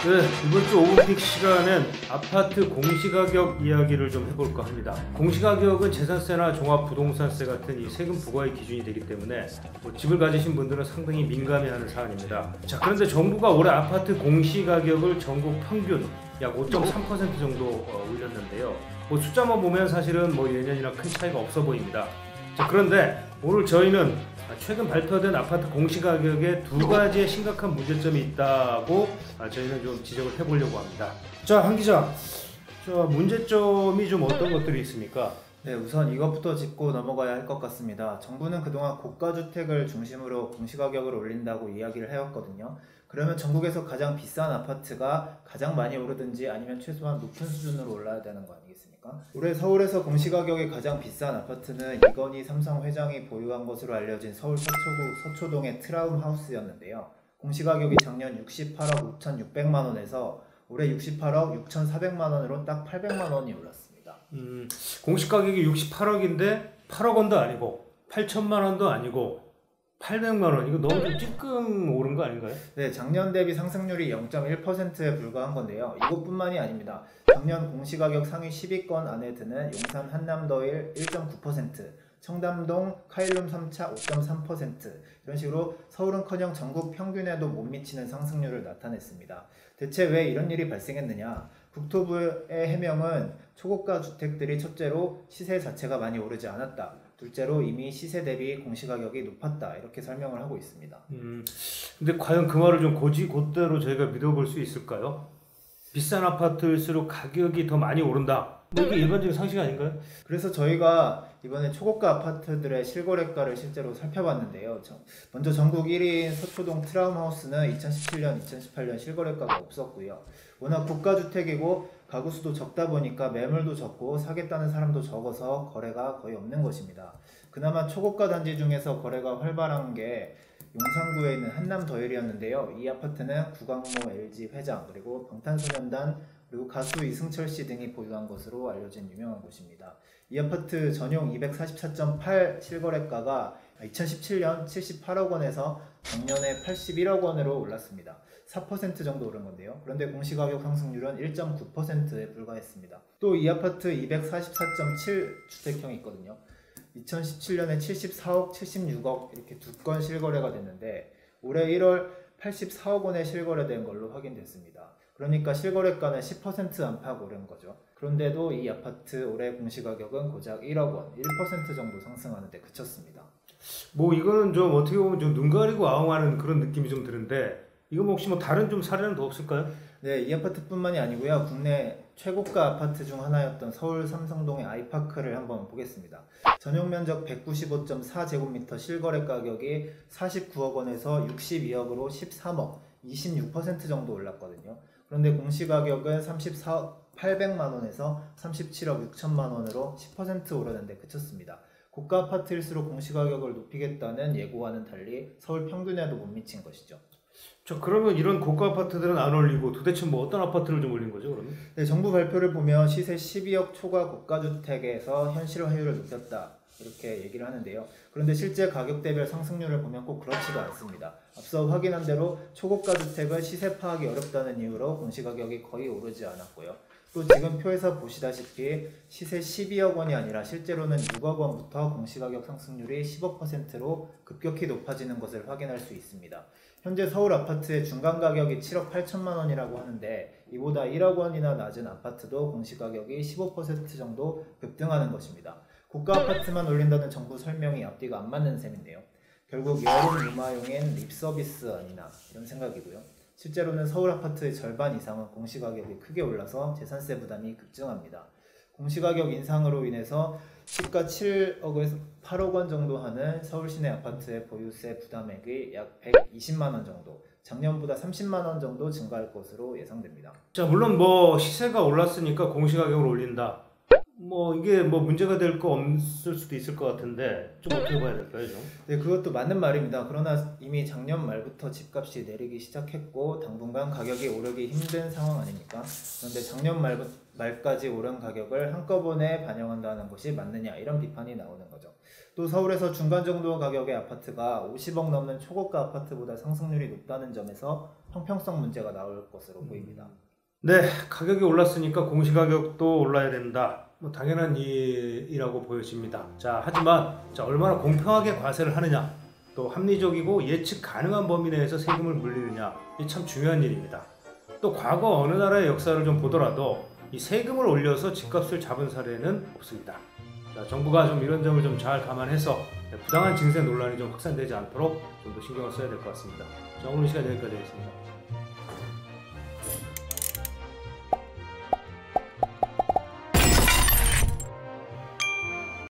네, 이번 주 오픈픽 시간엔 아파트 공시가격 이야기를 좀 해볼까 합니다. 공시가격은 재산세나 종합부동산세 같은 이 세금 부과의 기준이 되기 때문에 집을 가지신 분들은 상당히 민감해하는 사안입니다. 자, 그런데 정부가 올해 아파트 공시가격을 전국 평균 약 5.3% 정도 올렸는데요. 숫자만 보면 사실은 예년이나 큰 차이가 없어 보입니다. 자, 그런데 오늘 저희는 최근 발표된 아파트 공시가격에 두 가지의 심각한 문제점이 있다고 저희는 좀 지적을 해보려고 합니다. 자, 한 기자, 문제점이 좀 어떤 것들이 있습니까? 네, 우선 이것부터 짚고 넘어가야 할 것 같습니다. 정부는 그동안 고가주택을 중심으로 공시가격을 올린다고 이야기를 해왔거든요. 그러면 전국에서 가장 비싼 아파트가 가장 많이 오르든지 아니면 최소한 높은 수준으로 올라야 되는 거 아니겠습니까? 올해 서울에서 공시가격이 가장 비싼 아파트는 이건희 삼성 회장이 보유한 것으로 알려진 서울 서초동의 트라움하우스였는데요. 공시가격이 작년 68억 5,600만 원에서 올해 68억 6,400만 원으로 딱 800만 원이 올랐습니다. 공시가격이 68억인데 8억 원도 아니고 8천만 원도 아니고 800만 원, 이거 너무 좀 찔끔 오른 거 아닌가요? 네, 작년 대비 상승률이 0.1%에 불과한 건데요. 이것뿐만이 아닙니다. 작년 공시가격 상위 10위권 안에 드는 용산 한남더일 1.9%, 청담동 카일룸 3차 5.3%, 이런 식으로 서울은커녕 전국 평균에도 못 미치는 상승률을 나타냈습니다. 대체 왜 이런 일이 발생했느냐? 국토부의 해명은 초고가 주택들이 첫째로 시세 자체가 많이 오르지 않았다, 둘째로 이미 시세 대비 공시가격이 높았다, 이렇게 설명을 하고 있습니다. 근데 과연 그 말을 좀 곧대로 저희가 믿어볼 수 있을까요? 비싼 아파트일수록 가격이 더 많이 오른다, 이게 일반적인 상식 아닌가요? 그래서 저희가 이번에 초고가 아파트들의 실거래가를 실제로 살펴봤는데요. 먼저 전국 1위인 서초동 트라움하우스는 2017년, 2018년 실거래가가 없었고요. 워낙 고가주택이고 가구 수도 적다 보니까 매물도 적고 사겠다는 사람도 적어서 거래가 거의 없는 것입니다. 그나마 초고가 단지 중에서 거래가 활발한 게 용산구에 있는 한남더일이었는데요. 이 아파트는 구광모 LG 회장, 그리고 방탄소년단, 그리고 가수 이승철 씨 등이 보유한 것으로 알려진 유명한 곳입니다. 이 아파트 전용 244.8 실거래가가 2017년 78억 원에서 작년에 81억 원으로 올랐습니다. 4% 정도 오른 건데요. 그런데 공시가격 상승률은 1.9%에 불과했습니다. 또 이 아파트 244.7 주택형이 있거든요. 2017년에 74억, 76억 이렇게 두 건 실거래가 됐는데 올해 1월 84억 원에 실거래된 걸로 확인됐습니다. 그러니까 실거래가는 10% 안팎 오른 거죠. 그런데도 이 아파트 올해 공시가격은 고작 1억 원, 1% 정도 상승하는데 그쳤습니다. 이거는 좀 어떻게 보면 좀 눈 가리고 아웅하는 그런 느낌이 좀 드는데, 이거 혹시 다른 좀 사례는 더 없을까요? 네, 이 아파트뿐만이 아니고요. 국내 최고가 아파트 중 하나였던 서울 삼성동의 아이파크를 한번 보겠습니다. 전용 면적 195.4제곱미터 실거래 가격이 49억 원에서 62억으로 13억, 26% 정도 올랐거든요. 그런데 공시가격은 34억 800만 원에서 37억 6천만 원으로 10% 오르는데 그쳤습니다. 고가 아파트일수록 공시가격을 높이겠다는 예고와는 달리 서울 평균에도 못 미친 것이죠. 그러면 이런 고가 아파트들은 안 올리고 도대체 어떤 아파트를 좀 올린 거죠, 그러면? 네, 정부 발표를 보면 시세 12억 초과 고가주택에서 현실화율을 높였다, 이렇게 얘기를 하는데요. 그런데 실제 가격대별 상승률을 보면 꼭 그렇지도 않습니다. 앞서 확인한 대로 초고가 주택은 시세 파악이 어렵다는 이유로 공시가격이 거의 오르지 않았고요. 또 지금 표에서 보시다시피 시세 12억 원이 아니라 실제로는 6억 원부터 공시가격 상승률이 15%로 급격히 높아지는 것을 확인할 수 있습니다. 현재 서울 아파트의 중간 가격이 7억 8천만 원이라고 하는데 이보다 1억 원이나 낮은 아파트도 공시가격이 15% 정도 급등하는 것입니다. 고가 아파트만 올린다는 정부 설명이 앞뒤가 안 맞는 셈인데요. 결국 여름 유마용인 립서비스 아니나 이런 생각이고요. 실제로는 서울 아파트의 절반 이상은 공시가격이 크게 올라서 재산세 부담이 급증합니다. 공시가격 인상으로 인해서 시가 7억에서 8억 원 정도 하는 서울 시내 아파트의 보유세 부담액이 약 120만 원 정도, 작년보다 30만 원 정도 증가할 것으로 예상됩니다. 자, 물론 시세가 올랐으니까 공시가격을 올린다, 이게 문제가 될 거 없을 수도 있을 것 같은데 좀 어떻게 봐야 될까요, 좀? 네, 그것도 맞는 말입니다. 그러나 이미 작년 말부터 집값이 내리기 시작했고 당분간 가격이 오르기 힘든 상황 아닙니까? 그런데 작년 말까지 오른 가격을 한꺼번에 반영한다는 것이 맞느냐, 이런 비판이 나오는 거죠. 또 서울에서 중간 정도 가격의 아파트가 50억 넘는 초고가 아파트보다 상승률이 높다는 점에서 형평성 문제가 나올 것으로 보입니다. 네, 가격이 올랐으니까 공시가격도 올라야 된다. 뭐 당연한 일이라고 보여집니다. 자, 하지만 얼마나 공평하게 과세를 하느냐, 또 합리적이고 예측 가능한 범위 내에서 세금을 물리느냐, 이 참 중요한 일입니다. 또 과거 어느 나라의 역사를 좀 보더라도 이 세금을 올려서 집값을 잡은 사례는 없습니다. 자, 정부가 좀 이런 점을 좀 잘 감안해서 부당한 증세 논란이 좀 확산되지 않도록 좀 더 신경을 써야 될 것 같습니다. 자, 오늘 시간 여기까지 하겠습니다.